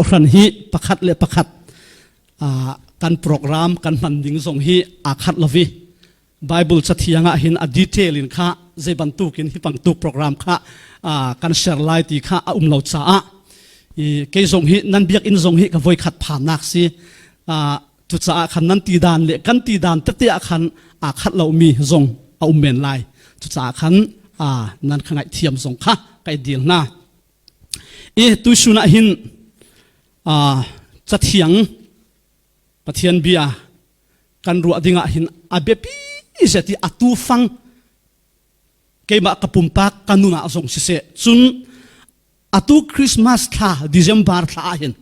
รันฮีประคัดเละประคัดการโปรแกรมการมันดิ่งส่งฮีอาคัดลวีไบเบิลจะเทียงหินอดีเทลินข้าเจบันตุกินฮิปังตุโปรแกรมข้าการแชร์ไลน์ที่ข้าเหล่าจ้าเกยส่งฮีนั่นเบียกอินส่งฮีกับไว้ขัดผ่านนักสิจุดจ้าขันนั้นตีดานเละกันตีดานเตะขันขัดเหล่ามีส่งเมนไลจุดจ้าขันนั่นข้างไอเทียมส่งข้าไกเดียงน่าตุชุนะหินจะเถียงปะเทียนเบียกันรัวดิ่งหินอาเบปีเสติอัตุฟังเกี่ยมกับปุ่มปากกันนุนาส่งเสจุนอัตุคริสต์มาสท่าดิเซมบาร์ท่าหิน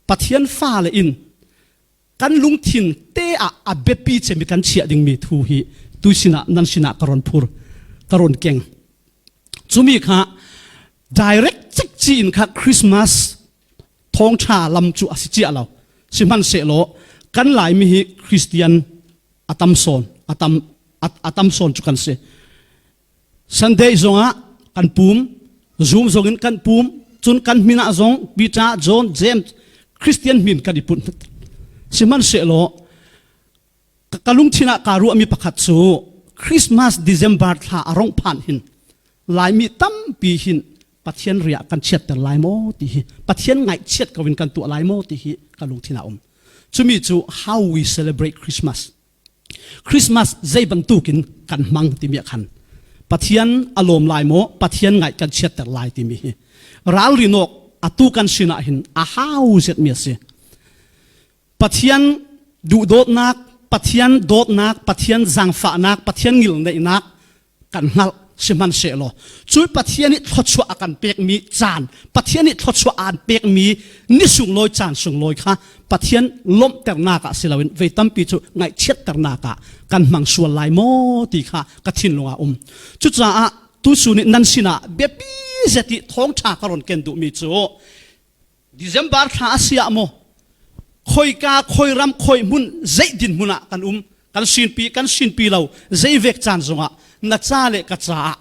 ปะเทียนฟ้าเลยอินกันลุงทินเตะอาเบปีเจมีกันเชียดิ่งมีทูฮีตุสินะนันสินะกรอนพูร์กรอนเก่งจุมีค่ะ direct จิกจีนค่ะคริสต์มาสทองชาลำจุอสิจิอาเราสิมันเสโลกันหลายมีคริสเตียนอาตัมโซนอาตัมโซนจุกันเสสันเดย์จงอ่ะกันปุ่มซูมจงกันปุ่มจนกันมินาจงปีตาจอนเจมส์คริสเตียนมินกันญี่ปุ่นสิมันเสโลกะลุงทินาการุมีประคัตสูคริสต์มาสดิเซมบาร์ท่าอารมณ์ผ่านหินหลายมีตั้มปีหินปัทเทียนเรียกันเช็ดแต่ลายโมติฮิปัทเทียนไงเช็ดกับวินกันตัวลายโมติฮิกันลุงที่น่าจุมีจู how we celebrate Christmas Christmas ใจบรรทุกินกันมังติมีขันปัทเทียนอารมณ์ลายโมปัทเทียนไงกันเช็ดแต่ลายติมีรัลรินกอตุกันชินาหินhowเจ็ดเมียสิปัทเทียนดูโดดนักปัทเทียนโดดนักปัทเทียนจังฝานักปัทเทียนงิลในนักกันนักสิมันเสโลช่วยปัทเทียนนี้ทดชัวกันเปียกมีจานปัทเทียนนี้ทดชัวอ่านเปียกมีนิสุงลอยจานสุงลอยค่ะปัทเทียนล้มแต่นากะสิลาวินเวตัมปีจูไงเช็ดแต่นากะกันมังส่วนลายโมตีค่ะกระทินลงอาจุดจ้าตุสุนินันสินะเบียบีเจติท้องชากรอนเกนดูมีจูดิเซมบาร์ท่าเสียโมคอยกาคอยรำคอยมุนใจดินมุนะกันกันสินปีเราใจเวกจานจงอ่ะนักจ้าเล็กกจ้า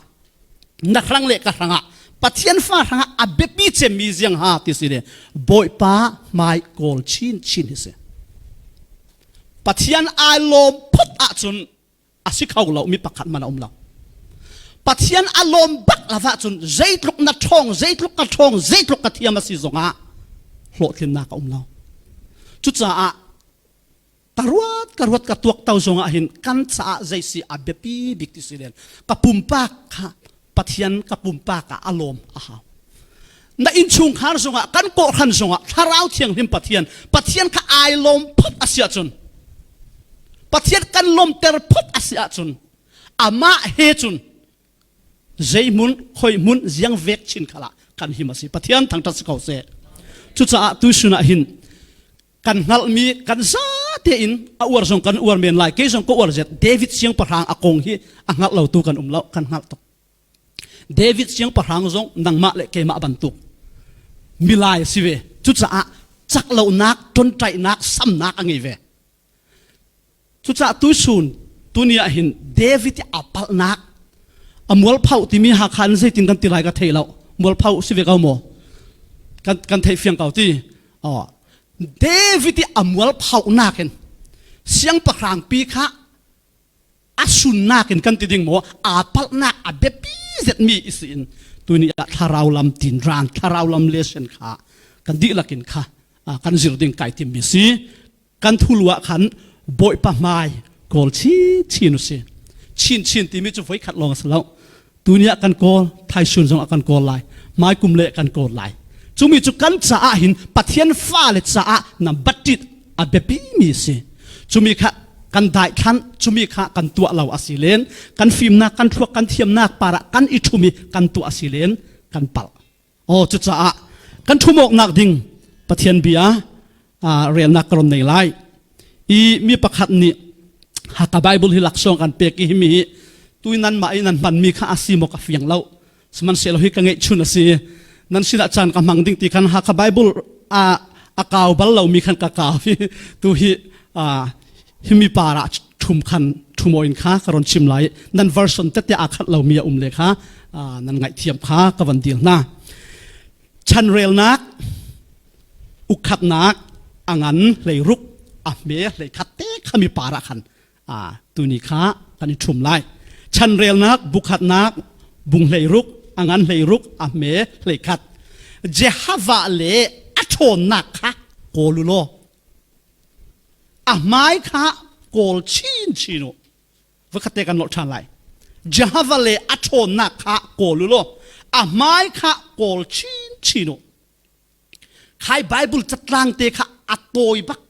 นักรังเล็กกรังอ่ะปัทเทียนฟ้ารังอ่ะอับเบปีเจมีเสียงหาที่สิเดบ่อยป้าไม่โกลชินที่สิปัทเทียนอารมณ์พุทธะจนอาศัยเขาเรามีประคัตมันเราปัทเทียนอารมณ์บักละวะจนใจลุกนัดทองใจลุกกระทองใจลุกกระเทียมมาสิจงอ่ะโหลดขึ้นนักเราจุดจ้าตรวจกระตัวเต่าจงอาหินกันจ้าใจสิอาเบปีบิกที่สิเดนกับปุ่มปากค่ะปัทเทียนกับปุ่มปากอารมณ์ในอินชุงขารจงกันโกขันจงถ้าเราเทียงหิมปัทเทียนข้าอายลมพุทธอาเซียจนปัทเทียนกันลมเตอร์พุทธอาเซียจนอามาเฮจนใจมุนคอยมุนยังเวกชินขละกันหิมาสิปัทเทียนทางตัดสกาวเสจุดจ้าตุสุนัหินกันนัลมีกันซาเทียนอวดส่งกันอวดเมียนไลเกส่งก็อวดเจ็ดเดวิดเสียงประหางอากงฮีอังนัลเราตูกันเล่ากันนัลตกเดวิดเสียงประหางส่งนังมาเละเกมาบันตุกมิลายสิเวจุดจ้าจักเหล่านักจนใจนักซ้ำนักอังเวจุดจ้าตุสุนตัวนี้เห็นเดวิดอัปลนักมัวเผาที่มีหักขันใส่ตินกันตีไรกันเทเรามัวเผาสิเวเขาโมกันเทเฟียงเก่าที่เดวิดอมัวเผาหนักเห็นเสียงประหางปีค่ะอาชุนหนักเห็นกันติดิงโมอาปัลนักอาเบปีเจ็ดมีอิสินตัวนี้ถ้าเราลำตินรานถ้าเราลำเลเซนค่ะกันดีละกินค่ะกันจิรดิงไก่ติมบิสีกันทุลวะขันบ่อยปะไม้โกลชินุสิชินที่มีจุดไฟขัดลงสแล้วตัวนี้กันโกลไทยชุนจงกันโกลไลไม้กุมเละกันโกลไลจุมีจุกันจ้าหินปัทเทียนฟ้าเลจ้านำบัดจิตอาเบปีมีสิจุมีค่ะกันได้ขันจุมีค่ะกันตัวเราอาศิเลนกันฟิมนักกันทัวกันเทียมนักปาระกันอิชุมีกันตัวอาศิเลนกันปัลโอ้จุจ้ากันทุ่มอกนักดิ่งปัทเทียนเบียเรียนนักกรนในไลมีประคัตนี้หากไบเบิลที่หลักส่งกันเปกิฮิมีตุยนั้นมาไอ้นั้นมันมีข้าอาศิโมกับเฟียงเราสมันเสลหิกังเงชุนอาศินั่นสินะจันกำมังดิ้งตีกันหากไบเบิลกาวบัลเรามีขันกาวตัวฮิมีปาระทุมขันทุมอินค้ากรอนชิมไหลนั่นเวอร์ชันเตติอาคัดเรามีเลยค่ะนั่นไงเทียมค้ากับวันเดียวนะชันเรลนัก อุขัดนักอังันเลยรุกเมเลยขัดเตะขมิปาระขันตัวนี้ข้ากันนี้ชุ่มไล่ชันเรียลนักบุขัดนักบุงเลยรุกอังันเลยรุกเมเลยขัดเจฮาวะเลอัชนนักข้าโกลุโลหมายข้าโกลชินโนว่าขัดเตะกันหลอดชันไล่เจฮาวะเลอัชนนักข้าโกลุโลหมายข้าโกลชินโนใครไบเบิลจัดร่างเตะข้าอัตโตยบัก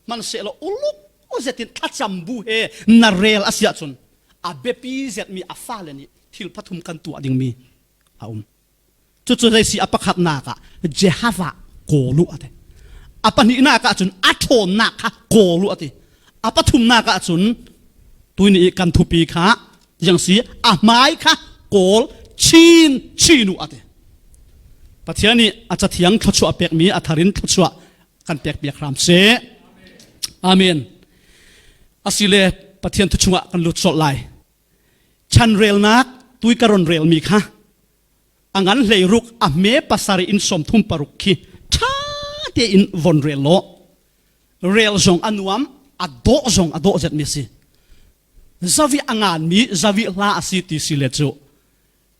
มันเสละอุลุกโอเจตินทัดจำบูเฮนาเรลอาเซียชนเบปีเจตมีฟ้าเลนี่ทิลพัทุมกันตัวดิ่งมีจุดๆได้สิปะขัดนากะเจฮาวะโกลุอะเตปนินากะจุนอัชโนนักะโกลุอะเตปทุมนากะจุนตัวนี้กันทุปีข้าอย่างสิหมายข้าโกลชินุอะเตปัจจัยนี้อาจจะเถียงทศวเปียกมีอัธรินทศวกันเปียกครามเสอาเมนอาศิเลปัทยันทุชงะกันลุดสดไลชันเรลนักตุยกรอนเรลมีค่ะอังันเลยรุกเมปัสสาริอินสมทุมปรุกขีท่าเตอินวนเรลโลเรลจงอนุมอโดจงอโดเจ็ดมิสิจาวิอังานมีจาวิลาสิติสิเลจู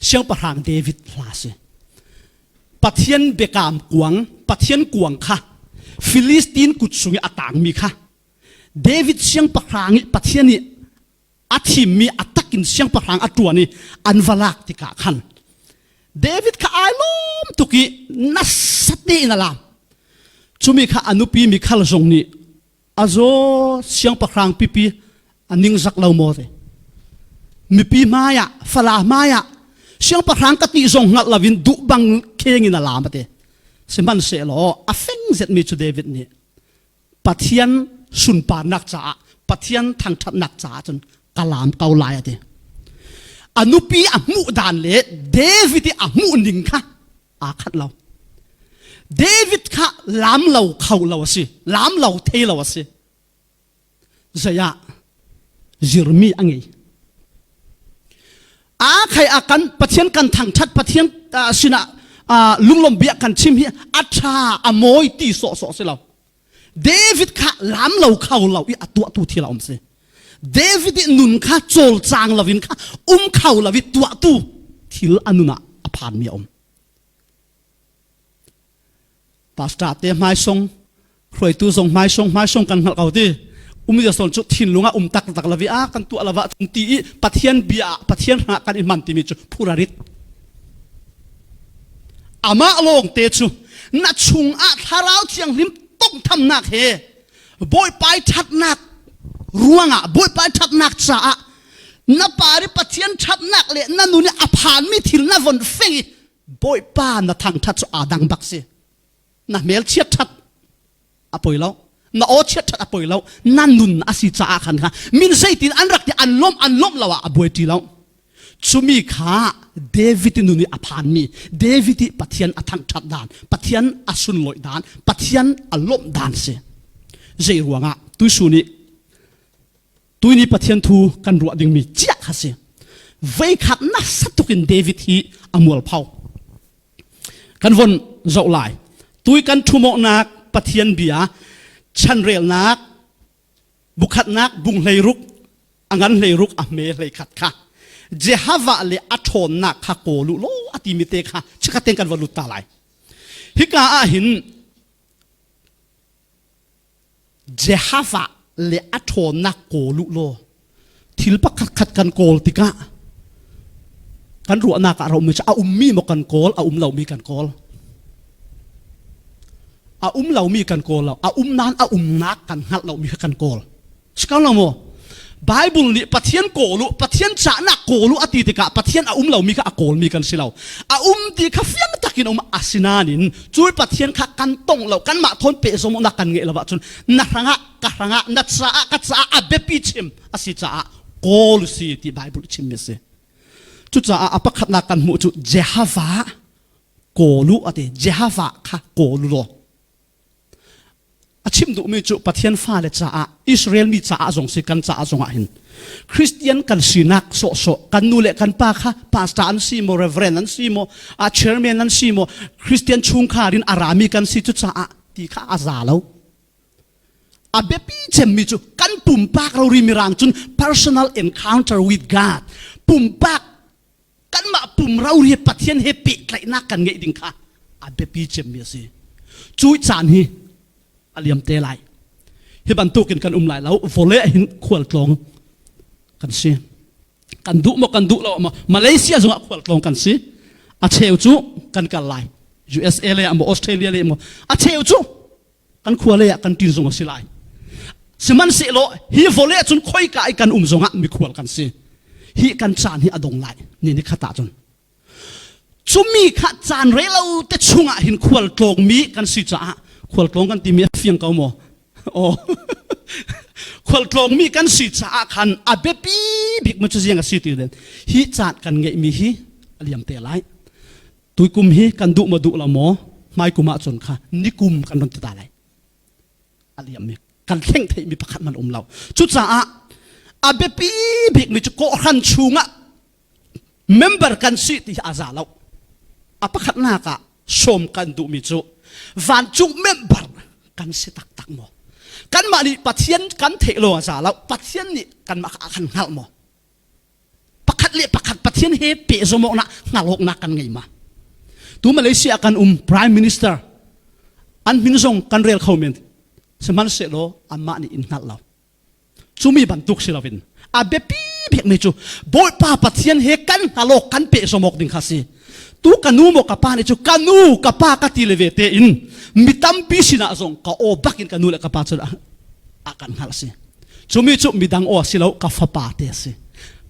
เชียงประหางเดวิดลาสิปัทยันเบกามกวงปัทยันกวงค่ะฟิลิสตีนกุดสุงอตางมีค่ะเดวิดเชียงประหางปัทยันนี่อาทิมมีอัตกินเชียงประหางอัตัวนี้อันวลักติกาขันเดวิดข้าไอลมตุกีนัสสตินั่นละชุมีข้าอนุปีมีข้าลงนี่อาโจเชียงประหางปีอันนิ่งสักเล่าโมเตมีปีมายะฟลามายะเชียงประหางกติจงงัดลาวินดุบังเคงินลามเตสิมันเสลอเฟงเจ็ดมีจูเดวิดนี่ปัทยันสุนปานักจ่าปัทยันทางทัดนักจ่าจนกลามเกาลายเตอนุปีมุดานเลเดวิดมุนิงค่ะขัดเราเดวิดค่ะลามเราเขาเราสิลามเราเทเราสิเสียจิรมีอังไงใครกันปัทยันกันทางทัดปัทยันสินะลุงลมเบียกันชิมเฮียอัชาอโมยตีโสสิเราเดวิดค่ะล้ำเราเข้าเราอีตัวที่เราอมสิเดวิดนุนค่ะโจลจางเราวินค่ะเข้าเราวิตัวที่อนุนะอภานมีอมปาสตาเตไม่ทรงครวยตัวทรงไม่ทรงกันเขาที่จะสอนจุดทิ้งลุงตักเราวิกันตัวเราว่าตีปัทยันเบียปัทยันหากันอิมันติมิจุพูราริตอามาลงเตจูนัดชุงทาราวเชียงลิมต้องทำนักเฮบอยไปชัดนักร่วงบอยไปชัดนักจ้านับปาริปัทยันชัดนักเลยนั่นนู่นอภานไม่ถิลนัวนเฟงบอยป้านัทางชัดดังบักเซนัเมลเชียดชัดอปอยแล้วนัโอเชียดชัดอปอยแล้วนั่นนู่นอาศิจ้าขันค่ะมินเซตินอันรักที่อันล้มแล้วบอยทีแล้วชุมีข้าเดวิดนุนีอภานมีเดวิดปัทยันอทังชัดดานปัทยันอสุนลอยดานปัทยันอลมดานเสเจรัวงะตุยสุนีตุยนี้ปัทยันทูกันรัวดิ่งมีเจ้าข้าเสเวขัดนัสตุกินเดวิดฮีอมัวลเผากันวนเจ้าลายตุยกันทุ่มนักปัทยันเบียชันเรลนักบุขัดนักบุงเลยรุกอังันเลยรุกเมเลยขัดค่ะเจฮาวะเลอัชนนักข้าโกลุโลอติมิเตค่ะชิคาเตงกันวลุตตาไลฮิกาหินเจฮาวะเลอัชนนักโกลุโลทิลปักขัดกันโกลติกะกันรัวนักเราไม่ใช่มีมกันโกลเรามีกันโกลเรามีกันโกลเรานั้นนักกันหัดเรามีกันโกลสกัลเราโมไบเบิลนี่ปัทยันโกลุปัทยันจานักโกลุอติติกะปัทยันเรามีกะโกลมีกันสิเราตีกะเฟียนตักินอาศินานินจุยปัทยันกันตงเรากันมาทนเปสมนักกันเงะเราว่าจนนักรังกะรังนัดซากัดซาเบปิชิมอาศิจ้าโกลุสิที่ไบเบิลชิมเมสจุดจ้าปักขัดนักกันมุจุเจฮาวะโกลุอติเจฮาวะค่ะโกลุโลชิมดูมีจุปัทยันฟ้าเลจ้าอิสราเอลมีจ้าจงสิกันจ้าจงหินคริสเตียนกันสินักโซกันนูเลกันป้าค่ะพาสตาร์อันซีโมเรเวรนอันซีโมเชอร์แมนอันซีโมคริสเตียนชุงคารินอารามีกันสิจุจ้า ตีข้าอาซาแล้วอาเบปีเจมมิจูกันปุ่มปากเราริมิรังจุน personal encounter with God ปุ่มปากกันมาปุ่มเราเรียปะเทียนเฮปิไกลนักกันไงดิ่งค่ะอาเบปีเจมมิสิจุยจานฮีอาเลียมเตลัยเฮบันตุกินกันไหลแล้วโฟเล่หินขวดกลองกันสิกันดุเรามาเลเซียจงขวดกลองกันสิอาเชลจูกันกันไล USA เลยออสเตรเลียเลยอาเชลจูกันขวดเลยกันตีนจงสิไลสมันสิโลฮีโฟเล่จนค่อยกายกันจงมีขวดกันสิฮีกันจานฮีอดงไลนี่ขตาจนจุมีขัดจานเรเราแต่ชุงหินขวดกลองมีกันสิจ้าขวดกลองกันตีมีเฟียงเกาโมโอ้ขวดกลองมีกันสิจ้าขันอาเบปีบิกมันจะเสียงกันสิตีเด่นฮีจานกันไงมีฮีเลียมเตลัยตุยกุมฮีกันดุมาดุละโมไม่กุมาจนค่ะนี่กุมกันนนติตาไลเลียมมีกันเข่งไทยมีประคัดมันเราชุดจ้าอาเบปีบิกมีจะโกขันชุงะเมมเบอร์กันสิที่อาซาเราอาประคัดหน้ากะชมกันดุมิจูวันจุเมมเบอร์กันสิตักโมกันมาดิปัทยันกันเทโลอาซาเราปัทยันนี่กันมาขันหัลโมประคัดเลี้ยประคัดปัทยันเฮเปสมองนะหัลหกนักกันไงมาตัวมาเลเซียกันPrime Minister อันมินซงกันเรียลเขาเมนสมันเสโลอามานี่อินหัลเราจูมีบรรทุกสิลาวินอาเบปีเพียงไม่จูบอยป้าปัทยันเฮกันหัลหกกันเปสมองดิ่งข้าสิตัวกันูโมกับป้านี่จูกันูกับป้ากัติเลเวเตอินมิตัมปีสินะซงก็โอบักอินกันูเลกับป้าจูอากันหัลสิจูมีจูมีดังโอสิเรากับฟ้าป้าเตสิ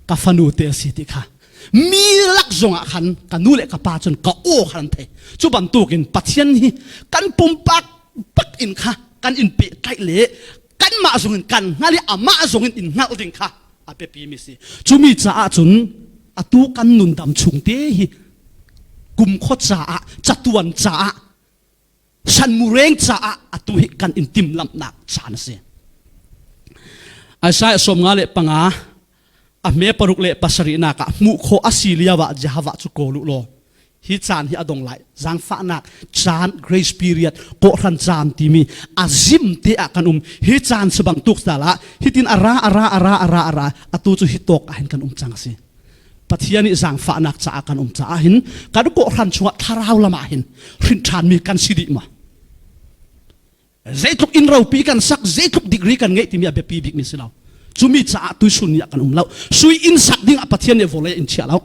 กับฟ้านูเตสิติค่ะมีลักษณะขันกันูเลกับป้าจูก็โอขันเทจูบรรทุกินปัทยันฮีกันปุ่มปักอินค่ะกันอินเปไกเละกันมาส่งกันงั้นเลยอามาส่งอินงั้นดิ่งค่ะอาเปปีมิสิจูมีจ้าจุนอาตูกันนุนดำชุงเตฮีกุมขดจ้าจัตุวันจ้าฉันมูเรงจ้าอาตุหิกันอินติมลำหนักจานเสียไอ้ชายสมงาเลปังอาเมปรุกเลปัสรินักมุโคอาศิลียวะจะหาวะจุโกลุโลฮิจานฮิอดงไลจังฟ้านักจาน grace period โกรันจานที่มีอาซิมเตะกันฮิจานสบังตุกตาละฮิตินอาราอาตุจุฮิตกเห็นกันจังสิปัทยานิจังฟ้านักจ้ากันจ้าหินการโกรันชัวทาราวละมาหินรินชานมีกันสิดิมาเจตุกอินเราปีกันสักเจตุกดีกรีกันไงที่มีอาเบปีบิกมิสิเราจุมีจ้าตุยสุนยากันเราสุยอินสักดิ่งปัทยานิโวเลอินเชียเรา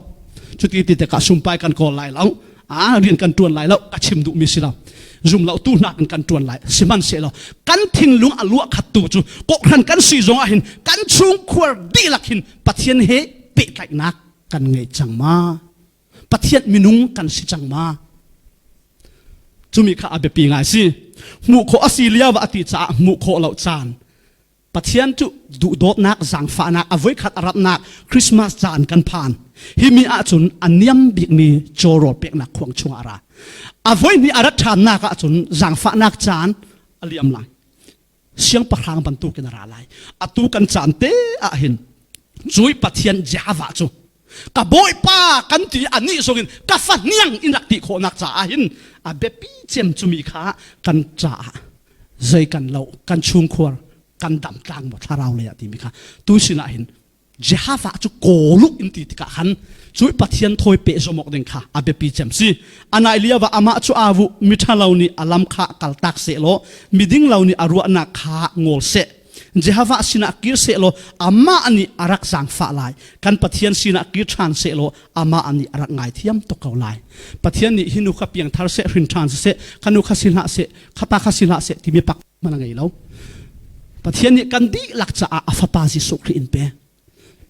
จุดที่ติดกับสุ่มไปกันก่อนไหลแล้วเรียนกันตรวนไหลแล้วกัชิมดุมิสิเราจุ่มเราตู้นักกันตรวนไหลสิมันเสียเรากันทิ้งลุงอลัวขัดตัวจูก็ขันกันสีจงอาหินกันชุงควรดีลักหินปัทยันเฮเปะไก่นักกันไงจังมาปัทยันมินุงกันสิจังมาจุมีข้าอาเบปีไงสิมุโคอาศิลียวะอติจ้ามุโคเหล่าจานปัทยันจุดูโดดนักสังฟ้านักอวัยขัดอารับนักคริสต์มาสจานกันผ่านฮิมีอาจุนอันเนียมบิกมีโจโรเปกนักขวงชงอาราอวัยมีอารัชานนักอาจุนสังฟ้านักจานอลียมลังเสียงประหางบรรทุกันอะไรอาตูกันจานเตอาหินจุยปัทยันจาวะจูกับบ่อยป้ากันตีอันนี้ส่งกับฟันเนียงอินรักติโคนักจ้าหินอาเบปีเจมจุมีขากันจ้าใจกันเรากันชุงควรกันดำกลางหมดถ้าเราเลยที่มีค่ะตู้สินะเห็นเจ้าฟ้าจะโกลุกอินติดกันช่วยปัทยันถอยเปะสมองเด้งค่ะอาเบปีเจมซีอันไหนเลียวว่าอามาจูอาวุมิท่าเรานี่อาลัมขากัลตักเสโลมิดิ้งเรานี่อารัวนักขางอลเสเจ้าฟ้าสินะกิรเสโลอามาอันนี้อารักสังฟ้าลายกันปัทยันสินะกิรทานเสโลอามาอันนี้อารักไงเทียมตกเขาลายปัทยันนี่หินุขเปียงทาร์เสรินทานเสกันุขสินะเสขตาขสินะเสที่มีปักมันไงแล้วปัทยันนี่กันดีหลักจะอาฟปาสิสุขอินเป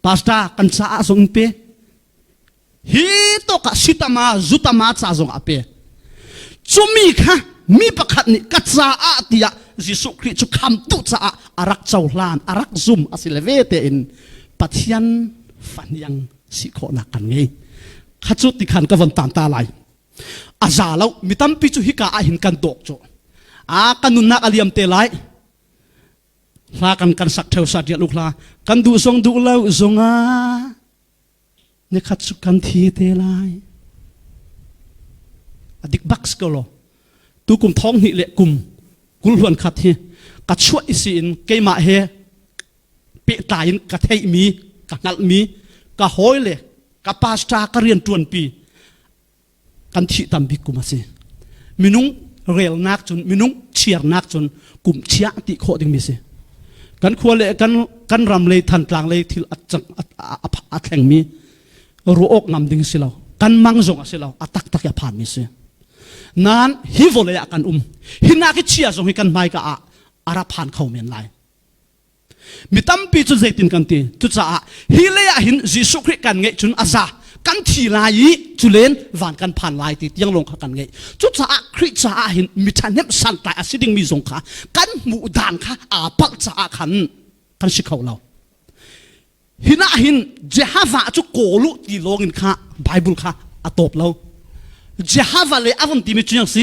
ปาสตากันจะอาสงเปฮิโตกสิตามาจุตามาจะสงอาเปจุมีค่ะมีประคัดนี่กัจจาอาติยาจิสุขริจุคำตุจะอารักเจ้าลานอารักซุมอาศิเลเวเตอินปัทยันฟันยังสิโคนักกันไงขจุติขันกับวันตานตาลายอาจาเรามีตั้มปิจุฮิกาอาหินกันตกโจกันนุนนักอเลียมเตลัยลากันสักเทวสัตยาลูกลากันดูทรงดูเล่าทรงเนี่ยขัดสุกันทีเตลัยอดิกบักสกโลตูกุมท้องหิเลกุม กุลหวนขัดเฮกัดช่วยสินเกมาเฮเปตายินกัดเฮมีกัดงัดมีกัดหอยเลยกัดปาสตากเรียนจวนปีกันที่ตำบิกุมาสิมินุงเรลนักจนมินุงเชียร์นักจนกลุ่มเชียติโคดิงมิสิกันควรเลยกันรำเลยทันกลางเลยที่อัดแข่งมีรู้อกงำดิ่งสิเรากันมังจงสิเราอัตักยาผ่านมิสินั้นฮิโวเลยกันหินาคิเชียจงให้กันไม่กะอาราผ่านเขาเมียนไลมิตั้มปีจุดใจตินกันตีจุดจ้าฮิเลยหินจิสุคริกันเงจุนอาซากันทีลายจุเลนวันกันผ่านลายติดยังลงกันเงจุดจ้าคริจ้าหินมิทันเนมสันตายอาศิดิงมีสงขากันหมู่ด่านค่ะอาปักจ้าขันกันสิเขาเราหินาหินเจฮาวาจุโกลุตีโลกินค่ะไบเบิลค่ะอัตบเราเจฮาวาเลยอาวันที่มีจุยังสิ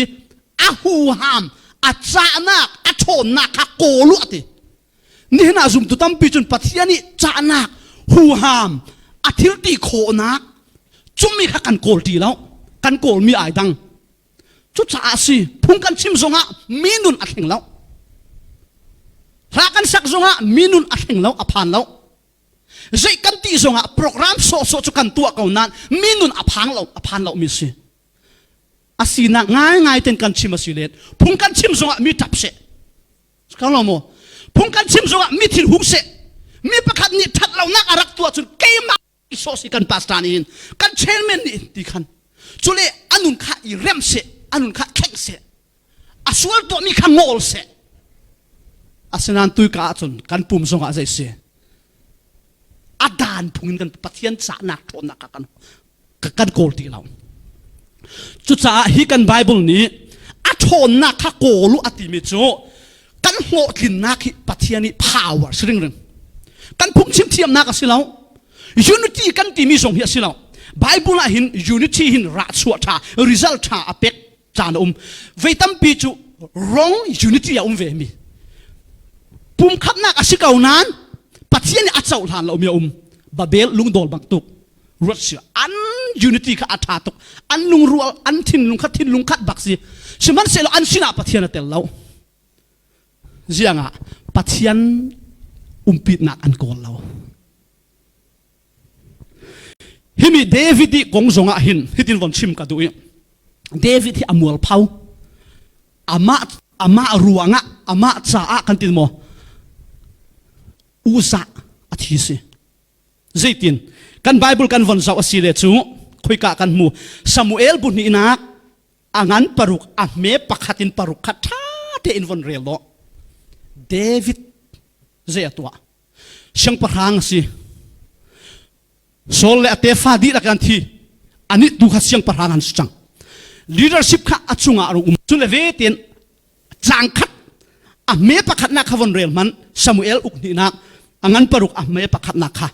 อาหูฮามอาจานักอาชนนักค่ะโกลุตินี่น่าจุ่มตุตั้มปีจนปัทยานี่จานักหูฮามอาทิลตีโคนักจุ่มมีค่ะกันโกลตีแล้วกันโกลมีไอดังจุดจ้าสิพุ่งกันชิมซงะมีนุนอัดแห่งแล้วหากันสักซงะมีนุนอัดแห่งแล้วอภันแล้วใจกันตีซงะโปรแกรมโซจุกันตัวเก่านั้นมีนุนอภังเราอภันเรามีสิอาศีนักง่ายเต็นกันชิมสิเลตพุ่งกันชิมซงะมีจับเสกันเราโมพุ่งกันชิมซงะมีถิ่นหุกเสมีประคันนี่ทัดเรานักอารักตัวจนเกมาอิโซสิกันปาสตานินกันเชนเมนนี่ดีขันจุเลอันนุนข้าอีเรมเสอันนุนข้าแข็งเสอาสวลตัวมีข้างงอลเสอาสนันตุยกาจนกันปุ่มซงะใจเสอาดานพุ่งกันปะเทียนสานักโทนักกันโกลตีเราจุดจ้าฮิกันไบเบิลนี้อาโทนักข้าโกลุอติมิโจกันโหดินนักปะเทียนี่ power สิ่งหนึ่งกันพุ่งชิมเทียมนักสิเรา unity กันที่มีส่งเฮียสิเราไบเบิลหิน unity หินรัชวท่า result ท่าอเป็กจานเวทัมปีจู wrong unity อย่าเวมีปุ่มขับนักสิเก่านั้นปะเทียนี่อัดเจ้าหลานเรามีบาเบลลุงโดลบักตุกรัสเซียอัน unity ข้าอัดตุกอันลุงรัวอันทินลุงขัดบักสิฉะนั้นเสร็จแล้วอันสินาปะเทียนเตลเราเจียงอ่ะปะเทียนปิดนักอันโกลเราฮิมีเดวิดที่กงจงอ่ะหินฮิตินวันชิมกันดูเดวิดที่อมัวเผาอามารัวงะอามาจ่ากันตินโมอุซาอธิสิเจตินกันไบเบิลกันวันเสาร์สิเลจูคุยกันมูซามูเอลบุนีนักอังันปารุกอาเมปะขัดินปารุกขัดท่าเดอินวันเรลโลเดวิดเจ้าตัวช่างประหางสิโซลเลเตฟาดีละกันทีอันนี้ดูข้าช่างประหางอันสัง leadership ข้าอัจฉริยะรุ่งจุลเวทีนจังขัดอ่ะเมปะขัดนักขวันเรียลมันซามูเอลอุกนี่นักอังันปารุกอ่ะเมปะขัดนักค่ะ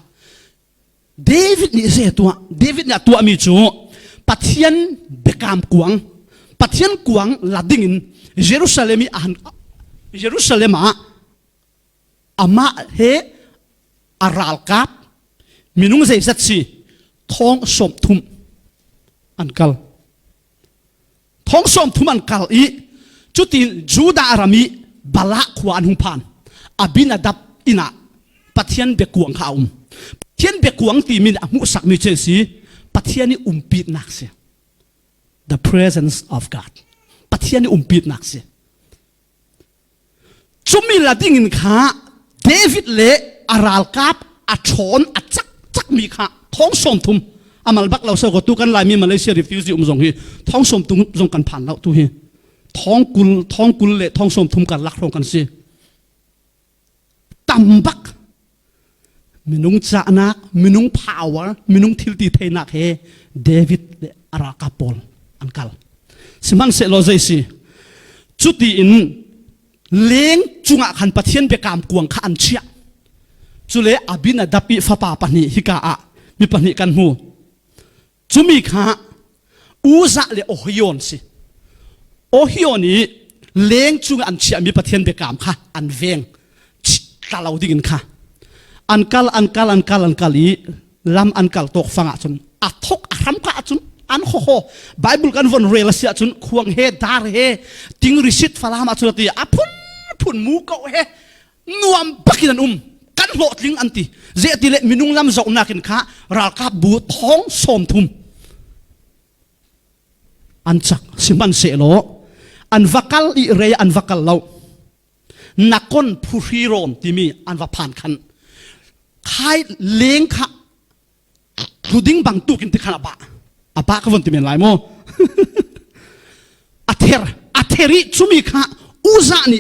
เดวิดนี่เจ้าตัวเดวิดเนี่ยตัวมีจูปัทยันเบกามกวางปัทยันกวางลาดิ่งเยรูซาเล็มอ่ะเยรูซาเล็มอามาเฮอาราลกับมินุงเจสัตซีท้องสมทุมอันกัลท้องสมทุมอันกัลอีจุดที่จูดาอารามีบาลาขวานหุงพานอาบินาดับอินะปัทยันเบกวงข้าวปัทยันเบกวงตีมินอามุสักมิเจสีปัทยันนี่ปิดนักเสีย the presence of God ปัทยันนี่ปิดนักเสียจุมีลาดิ่งข้าเดวิดเล่อาราลกับอาชอนอาจักมีค่ะท้องสมทุมอามัลบักเราเสกตัวกันลายมีมาเลเซียรีฟิวซี่ส่งฮีท้องสมทุมส่งกันผ่านเราตัวฮีท้องกุลเล่ท้องสมทุมกันลักรองกันสิตัมบักมินุงจานักมินุงพาวเวอร์มินุงทิลตีเทนักเฮเดวิดเล่อาราคาปอลอันกัลสิมันเสโลใจสิจุดที่อินเลี้ยงจุงขันปะเทียนเบกามกวงขันเชียจุเลอบินาดับปีฟ้าป่าปนิฮิกาอะมีปนิกันหูจุมีข้าอูซาเลโอฮิโอนสิโอฮิโอนี้เลี้ยงจุงอันเชียมีปะเทียนเบกามค่ะอันเวงตาเราดิ่งค่ะอันกัลอีลำอันกัลตกฟังอาจุนอัทกอารำกะอาจุน an ho Bible kan von real sia chun khuang he dar he ting risit falam achulati apun phun mu ko he nuam bakinan kan lo tling anti je ti le minung lam zau nakin kha ral ka bu thong som thum an chak siman se lo an vakal I re an vakal lo nakon phuhiron timi an va phan khan khai leng kha luding bang tukin ti khana ba apa ka von ti men lai mo atheri chumi kha uza ni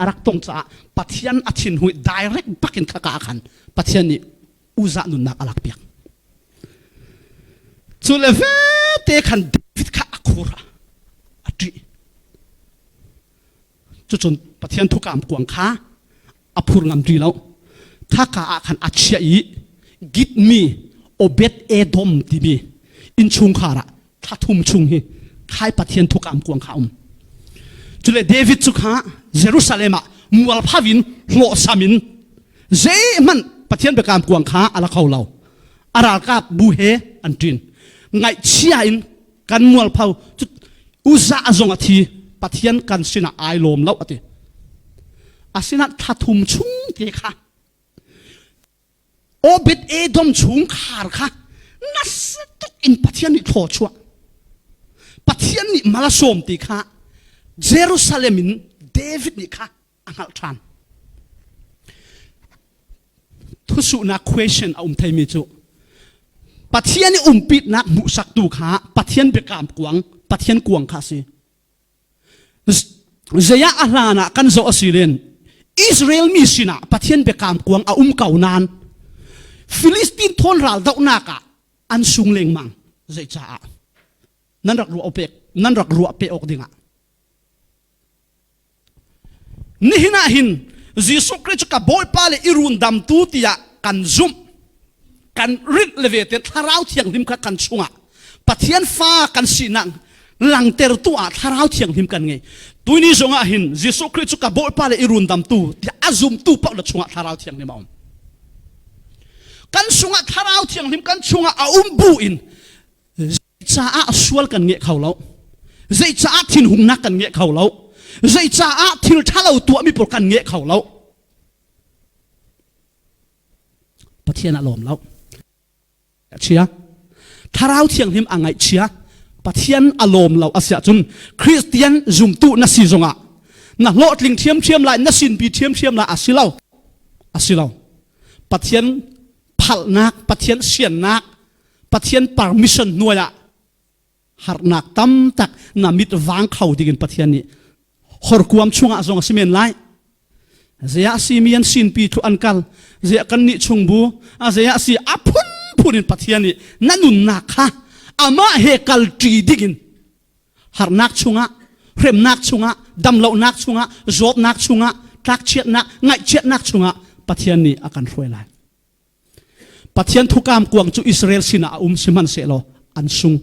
arak tong cha pathian achin hui direct bakin khaka khan pathian ni uza nun nak alak piak chuleve te khan David kha akhura atri chuchun pathian thukam kuang kha aphur ngam ri lo thaka khan achia I git mi obet edom ti mi in chung khara thathum chung hi khai pathian thukam kuang kha chule David chu kha Jerusalem mual phavin hlo samin ze man pathian bekam kuang kha ala khawlo aral ka bu he antin ngai chia in kan mual phau uza azong athi pathian kan sina ai lom lo ati asina thathum chung te kha obet edom chung khar kha nas in pathian ni tho chua pathian ni malasom ti kha Jerusalemin David ni kha angal than Thusimnak question thai mi chu pathian ni pit nak mu sak tu kha pathian bekam kuang pathian kuang kha si zeya ahlana kan zo asilen Israel mi sina pathian bekam kuang kaunan Philistine thon ral dau naka an sung leng mang zai cha nan rak ru pe ok dinga ni hina hin Jesus Christ ka boy pale irun dam tu tia kan zum kan rit levete tharau thiang lim ka kan chunga pathian fa kan sinang lang ter tu a tharau thiang lim kan nge tuini zonga hin Jesus Christ ka boy pale irun dam tu tia azum tu pa la chunga tharau thiang lim kan sunga tharau thiang lim kan chunga bu in cha a sual kan nge khawlo zai cha a thin hung nak kan nge khawlo zai cha a thil thalo tuah mi por kan nge khawlo pathian alom lo chia tharau thiang lim angai chia pathian alom lo asia chun Christian zum tu na si zonga na lo tling thiam lai na sin bi thiam la asilo pathian phal nak pathian sian nak pathian permission nuaya har nak tam tak na mit wang khau digin pathian ni hor kuam chunga zonga simen lai zeya si mian sin pi thu ankal zeya kan ni chungbu a zeya si apun punin pathian ni nanun nak kha ama he kal tri digin har nak chunga rem nak chunga damlo nak chunga zob nak chunga tak chet nak ngai chet nak chunga pathian ni akan roi lai pathian thukam kuang chu Israel sina siman se lo an sung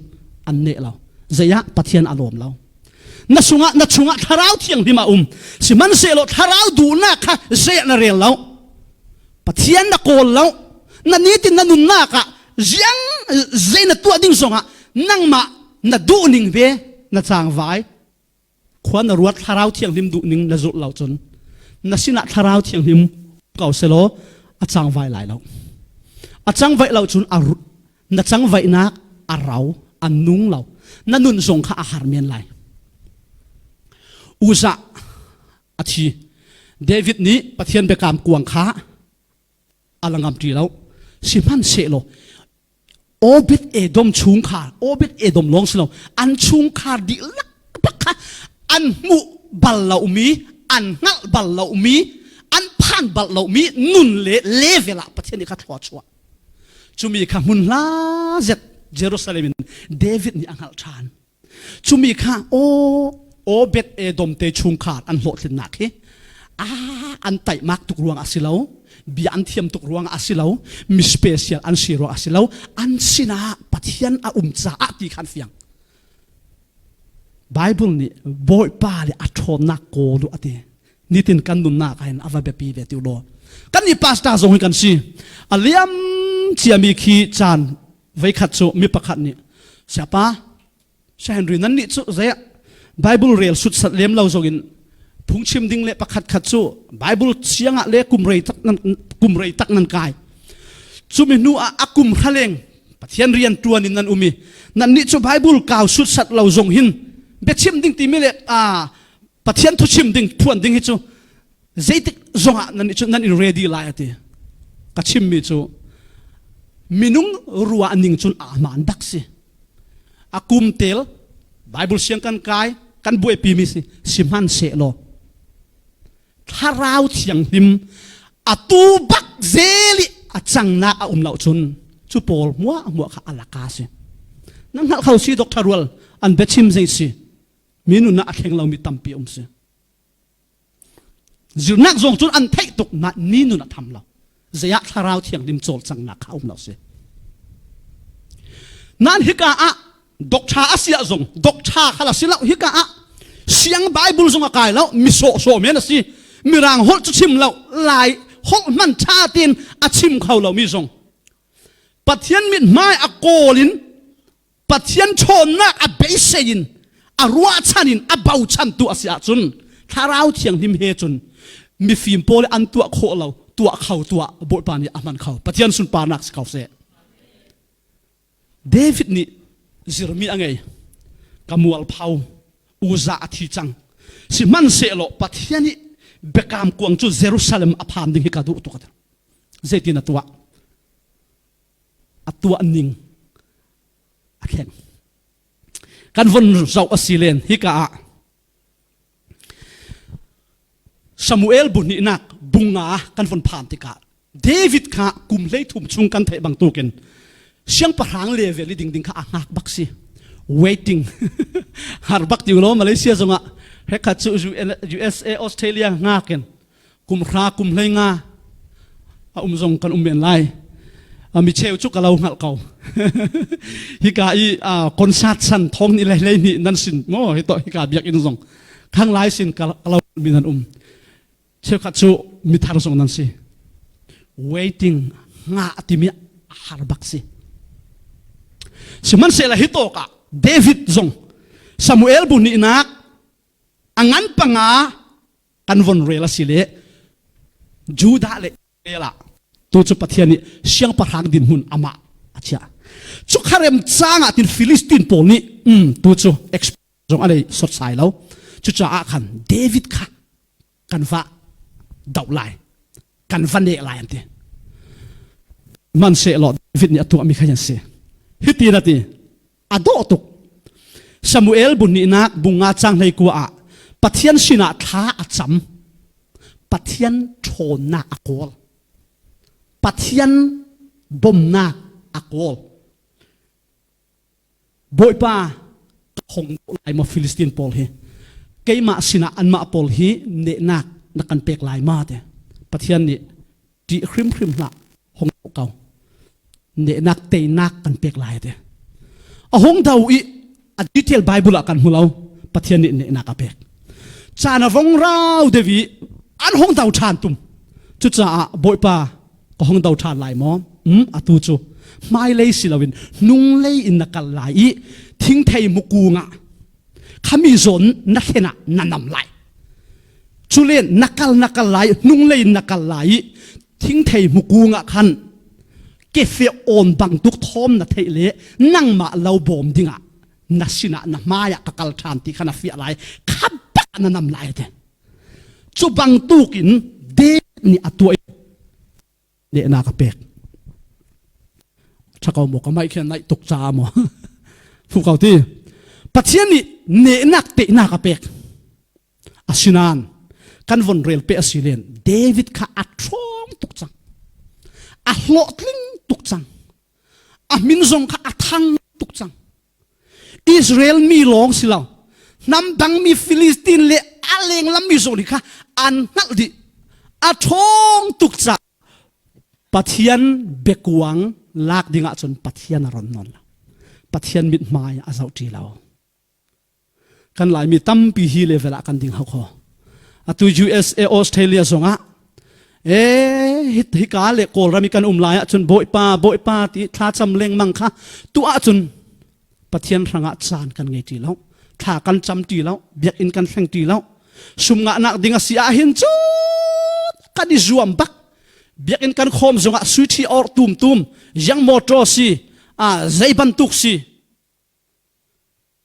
an ne lo zeya pathian alom lo na chunga tharau thiang lima siman se lo tharau du na kha ze na rel lo pathian na kol lo na nitin na nun na ka ziang ze na tu ding songa nang ma na du ning ve na chang vai khwan na ruat tharau thiang lim du ning na zu lo chun na sina tharau thiang lim kau se lo a chang vai lai lo a chang vai lo chun a na chang vai na a rau an nung lo na nun zong kha a har men lai uza athi David ni pathian bekam kuang kha alangam ti lo siman se lo obit edom chung kha obit edom long silo an chung kha di lak pakha an mu bal lo mi an ngal bal lo mi an phan bal lo mi nun le vela pathian ni kha thwa chwa chumi kha mun la zet Jerusalem David ni angal than chumi kha obet edom te chung kha an hlo thin nak he an tai mak tuk ruang asilo bi an thiam tuk ruang asilo mi special an siro asilo an sina pathian a cha ati khan fiang Bible ni boy pa le athon na ko lu ate nitin kan nun na kain ava be pi ve tu lo kan ni pastor zong kan si aliam chiami khi chan ไว้ขัดจูมีประคัดนี่เสียป้าใช่เห็นหรือนั้นนี่จูเสียไบเบิลเรียลสุดสัตเลี้ยมเราจงอินพุงชิมดิ้งเละประคัดขัดจูไบเบิลเสียงอะเละกุมเรยตักนันกายจูมีนูอะกุมทะเลงปะเทียนเรียนตัวนินนันอุมีนั่นนี่จูไบเบิลกล่าวสุดสัตเราจงหินเบ็ดชิมดิ้งตีไม่เละปะเทียนทุชิมดิ้งพวนดิ้งฮิจูเจติกจงอะนั่นนี่จูนั่นอินเรดีไลน์ตีกัชิมมีจูมินุงรัวนิ่งจุนอามันดักสิอากุมเตลไบเบิลเสียงกันกายกันบวยปีมิสิสิมันเสโลถ้าเราเถียงหิมอาตูบักเซลิอาจังนักอาเหล่าจุนจูโปลมัวข้าอัลลากาสินั่งเขาสิดอกทารวลอันเบชิมเจสิมินุน่าเข่งเรามีตัมปีสิจุนักจงจุนอันเทตกนัดนี้นุน่าทำเราเสียถ้าเราเถียงหิมโจลจังนักเขาเหล่าสินั่นฮิกาอะดอกชาอาเซียจงดอกชาขลังสิละฮิกาอะเสียงไบเบิลจงอากาศแล้วมิโซเมนสิมีรางฮอลจะชิมแล้วลายฮอลมันชาตินอาชิมเขาเรามีจงปัทยันมิดไม้อโกลินปัทยันชนนักอเบเซินอรัวชันินอบ่าวชันตัวอาเซียจุนถ้าเราเถียงหิมเฮจุนมีฟิล์มโปลอันตัวโคเราตัวเขาตัวบทบาทนี้อามันเขาปัทยันสุนปานักเขาเสเดวิดนี่จิรมีอะไรกำมัวเผาอุซาทิจังสิมันเสโลปัทยานี่เบกามกวางจูเยรูซาเล็มอพามดิ้งฮิกาดูตุกันเจตินตัวตัวนิ่งอเข่งกันวนเจ้าอสิเลนฮิกาซามูเอลบุญนักบุงากันวนผ่านติกาเดวิดข้ากุมเล่ทุ่มชุงกันเทบังตุกันเสียงประหางเลเวลดิ่งข้าอ่างบักซี waiting หาบักอยู่โลมาเลเซียจงอ่ะเฮคัตซู USA ออสเตรเลียงากันกุมรากุมเลยงาจงกันเมียนไลมีเชลจุกเราหักเขาฮิกาอีคนชาติสันทองนี่เลยนี่นั่นสินโม่ฮิโตฮิกาเบียกอินจงข้างไลสินกับเรามีนั่นเชลคัตซูมีทารสงนั่นสิ waiting งาติมีหาบักซีสิมันเสละฮิโตกะเดวิดจงซามูเอลบุญนี่นักอันปังอากันวนเรลสิเลจูดาเลละตัวจุปัทยานี่เสียงประหางดินหุ่นอามาอาเชียจุกฮาเรมจางอ่ะที่ฟิลิสตินโปนี่ตัวจุเอ็กซ์จงอะไรสดใสแล้วจุจ้าขันเดวิดค่ะกันฟ้าดาวไลกันฟันเดลายอันเดียมันเสละเดวิดเนี่ยตัวมีใครยันเสฮิตีนาทีอดอตุกซามูเอลบุญนี่นักบุงอาจังในกัวอะปัทยันสินาท้าอัจฉปัทยันโชนาอโกลปัทยันบ่มนาอโกลบอยป้าคงไลมาฟิลิสตินปอลเฮเกยมาสินาอันมาปอลเฮเนนักนักกันเปกไลมาเตปัทยันนี่จีคริมละคงเก่าเนนักเตนักกันเปกลายเดอหงดาวอีอัดดิเทลไบเบิลกันหัวเราปะเทียนเนนักเปกจานวงเราเดวีอันหงดาวชานตุมจุจ้าบอยป้าก็หงดาวชานลายมออตูจูไม่เลยสิลาวินนุ่งเลยอินนักลายทิ้งเทมุกูงะขมิจนนักเฮนะนันนำไหลจุเล่นนักลายนุ่งเลยนักลายทิ้งเทมุกูงะคันเกฟโอนบังตุกทอมนัทเทเลนั่งมาเราบ่มดิ่งอ่ะนัสินะนักมายะกัลชานที่ขณะเฟียไรขับบักนันนำไหลเดจูบังตุกินเดนี่อตัวเดนักเปกชักเอาหมกไม่แค่ไหนตกจามอ่ะผู้เขาที่ปัจจัยนี้เนนักเตนักเปกอาชินานกันวนเรียลเปอสิเลนเดวิดข้าอัดช่องตกจังอาโลดลิงตุกจังอามินซงข้าอาทังตุกจังอิสราเอลมีหลงสิเราน้ำดังมีฟิลิสตินเละอาเลงลำมีโซลิค่ะอันนักดิอาทงตุกจังปัทยันเบกวังลากดิ่งจนปัทยันรอนนนละปัทยันมิดไม้อาเจ้าจีเรากันหลายมีตั้มปีฮีเลเวลากันดิ่งเขาขออาตุ USA ออสเตรเลียส่งอ่ะ hi ka le kol rami kan lai chun boi pa ti thla cham leng mang kha tuah chun Pathian ranga chan kan ngai ti lo thla kan cham ti lo biak in kan thleng ti lo sum nga nak dinga sia hin chu kan i zuam bak biak in kan khom zonga suithi or tum yang motor si zai bantuk si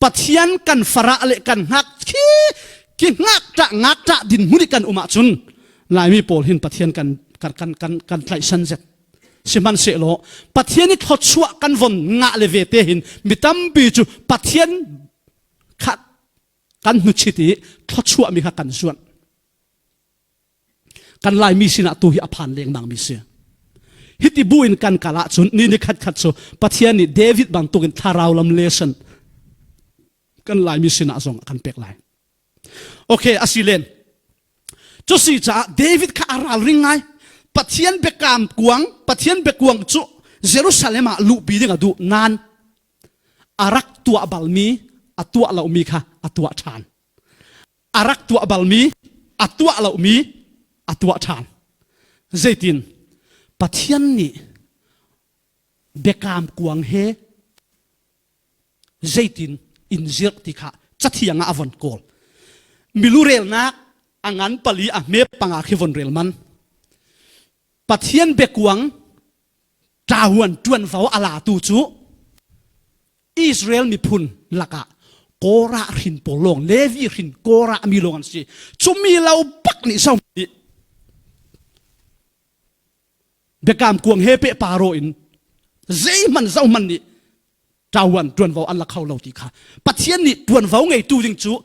Pathian kan fara le kan ngak ki ngak ta din muri kan uma chun lai mi pol hin Pathian kan tlai san zet siman se lo Pathian ni thot chua kan von nga le ve te hin mitam bi chu Pathian khat kan nu chiti thot chua mi kha kan suan kan lai mi sina tu hi aphan leng nang mi se hiti buin kan kala chun ni khat so Pathian ni David bang tukin tharau lam lesson kan lai mi sina zong kan pek lai okay asilen chu si cha David kha aral ringai Pathian bekam kuang chu Jerusalem lu bi ding adu nan arak tua balmi atua la umi kha atua than arak tua balmi atua la umi atua than zaitin Pathian ni bekam kuang he zaitin injir tikha chathianga avon kol milurel nak angan pali a me panga khivon relman Pathian bekuang tahuan tuan vau ala tu chu Israel mi phun laka kora rin polong Levi rin kora milongan si chumi lau pak ni sau ni bekam kuang hepe paro in zeiman zauman ni tahuan tuan vau ala khau lau ti kha Pathian ni tuan vau ngai tu ding chu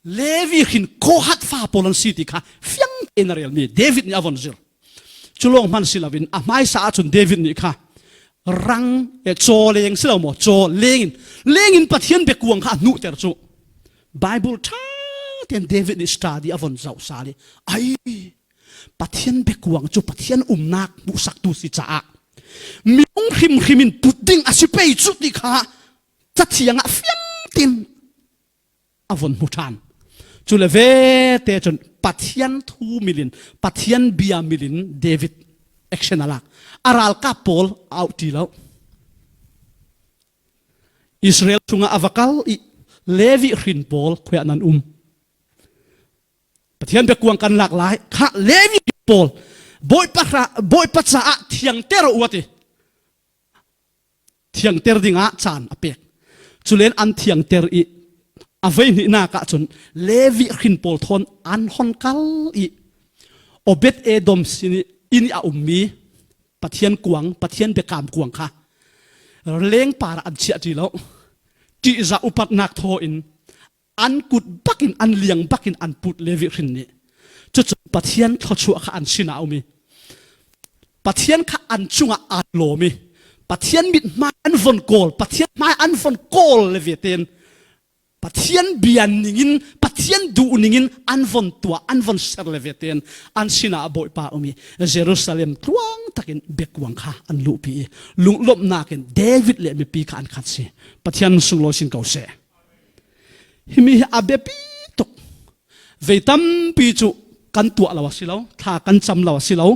Levi rin kohat fa polon si ti kha fiang enarel mi David ni avon zir chulong man silavin Hmai sa ahcun David ni kha rang cho leng silo mo cho lengin Pathian bekuang kha nu ter chu Bible tha ten David ni study avon zau sali ai Pathian bekuang chu Pathian umnak bu sak tu si cha miung khim pudding asipei chu ti kha chathianga fiam tin avon mutan chuleve te chon Pathian 2 million Pathian bia million David action alak aral ka pol out ti lo Israel tunga avakal Levi rin pol khya nan Pathian be kuang kan lak lai kha Levi pol boy pa cha thiang ter uati thiang ter dinga chan apek chulen an thiang ter I avei ni na ka chun Levi rin pol thon an hon kal I obet edom sini ini a ummi Pathian bekam kuang kha leng para an chia ti lo ti za upat nak tho in an kut bakin an liang bakin an put Levi rin ni chu Pathian thochu kha an sina umi Pathian kha an chunga at lo mi Pathian mit ma an von kol Pathian ma an von kol leveten Pathian bian ningin Pathian du ningin anvon tua anvon serleveten an sina boy pa umi Jerusalem tuang takin bekwang kha an lupi lunglop nakin David le mi pi kha an khatsi Pathian sunglo sin kau se himi abepi tok veitam pi chu kan tua lawa silau tha kan cham lawa silau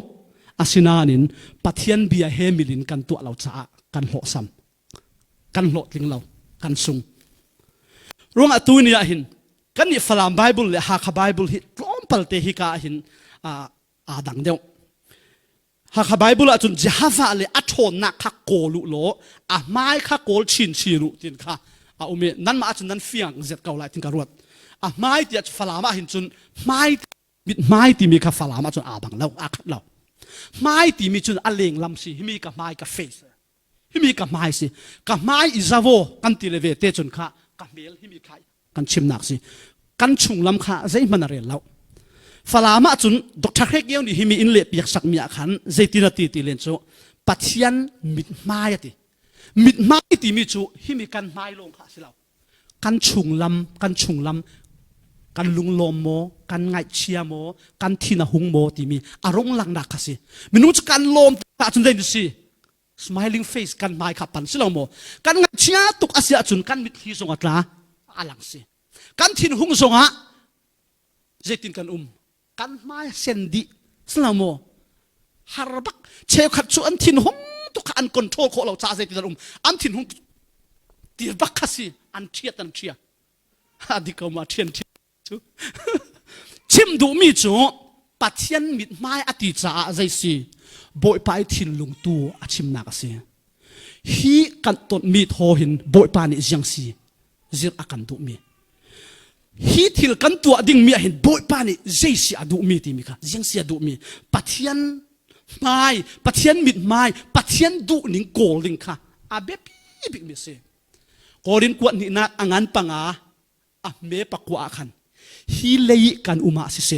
asinanin Pathian bia he milin kan tua law cha kan ho sam kan lo tling law kan sung rong atunia hin kan ni Falam Bible le Hakha Bible hi tlompal te hi ka hin adang deu Hakha Bible achun Jehova le athon na kha kolu lo Hmai kha kol chin chiru tin kha ume nan ma achun nan fiang zet kaulai tin karuat Hmai ti ach Falama hin chun Hmai ti mi kha Falama chun abang lo akhat lo Hmai ti mi chun aleng lam si himi ka Hmai ka face himi ka Hmai si ka Hmai izavo kan ti leve te chun kha mel himi khai kan chimnak si kan chunglam kha zai manarel law Falama chun Dr. Hrek yeu ni himi in le piak sak mia khan zaitina ti len chu Pathian mit mai ti mi chu himi kan mai long kha silaw kan chunglam kan lunglom mo kan ngai chia mo kan thina hung mo ti mi arong lang nak khasi minu chu kan lom ta chun dai si smiling face kan mai kha pan silaw mo kan ngai chia tuk asia chun kan mit hi songa tla alang si kan thin hung songa zetin kan mai sendi silaw mo ฮาร์บักเชลขัดชวนทินหงตุกอันคอนโทรลของเราจ่าเสติดอันทินหงตีบักคสิอันเชียตันเชียฮัดดิกมาเทียนจูชิมดูมีจูปัทยันมิดไม้อติจ่าใจสิบ่อยไปทินลุงตัวอาชิมนักเสียฮีกันต้นมีโทหินบ่อยปานิยังสีจิรอากันดูมีฮีทิลกันตัวดิ่งมีเห็นบ่อยปานิใจสีอดูมีที่มีค่ะยังสีอดูมีปัทยันไม้ปัทยันมิดไม้ปัทยันดูนิ่งโกลิงค่ะอาเบปีบิกมีเสียโกลินกวนนี่นักอังันปังอาเมปกว่าขันฮีเลยกันอุมาสิเส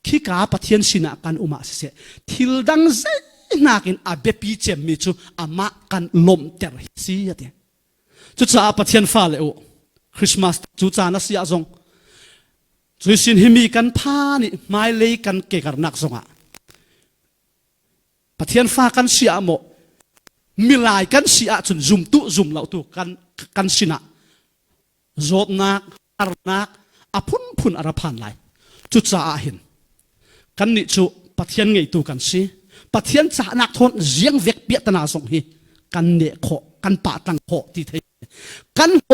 ขี้กาปัทยันสินะกันอุมาสิเสทิลดังเซนักินอาเบปีเจมิจูอามากันลมเตอร์ซีอะเดียจุดจ้าปัทยันฟ้าเลยโอคริสต์มาสจุดจ้านัสยาจงจุดสินหิมีกันพานี่ไม่เลยกันเกกันนักจงอ่ะปัทยันฟ้ากันเสียโมมิลายกันเสียจนจุ่มตุจุ่มเหล่าตุกันสินะโจดนักอาร์นักอาพุนอาราพันไหลจุดจ้าเห็นกันนี่จูปัทยันไงตัวกันสิปัทยันจะนักทนเจียงเวกเปียตนาสงฮีกันเนโคกันปะตังโคที่ไทยกันโค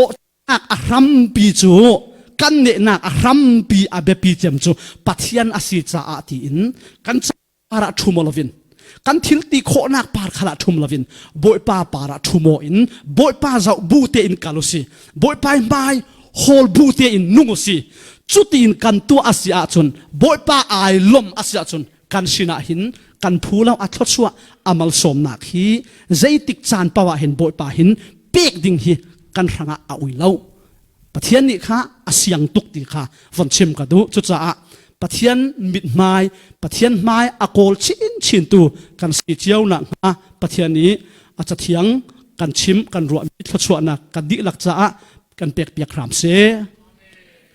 นักอารัมปีจูกันเนนักอารัมปีอาเบปีเจมจูปัทยันอาศิจะอาตีอินกันจะปาระทุมลวินกันทิลตีโคนักปาร์ขละทุมลวินบ่อยปาปาระทุมอินบ่อยปาจะบูเตอินกาลุสีบ่อยปาไม่โฮลบูเตอินนุ่งสีจุดอินกันตัวอาศิอาจุนบ่อยปาไอลมอาศิอาจุนกันสินะหินกันพูเราอัตชัวอามัลสมนักฮีใจติกจานปะวะเห็นบ่อยปาหินเปีกดิ่งฮีกันรังอาอุยเล่าปัทยันนี่ค่ะอาเสียงตุกติค่ะวันชิมกันดูจุดจ้าปัทยันมิดไม้ปัทยันไม้อโกลชินตูกันสีเจียวนักปัทยันนี้อาจจะเถียงกันชิมกันรัวมิดชัวนักกันดิลักจ้ากันเปียกรามเส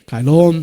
กายลม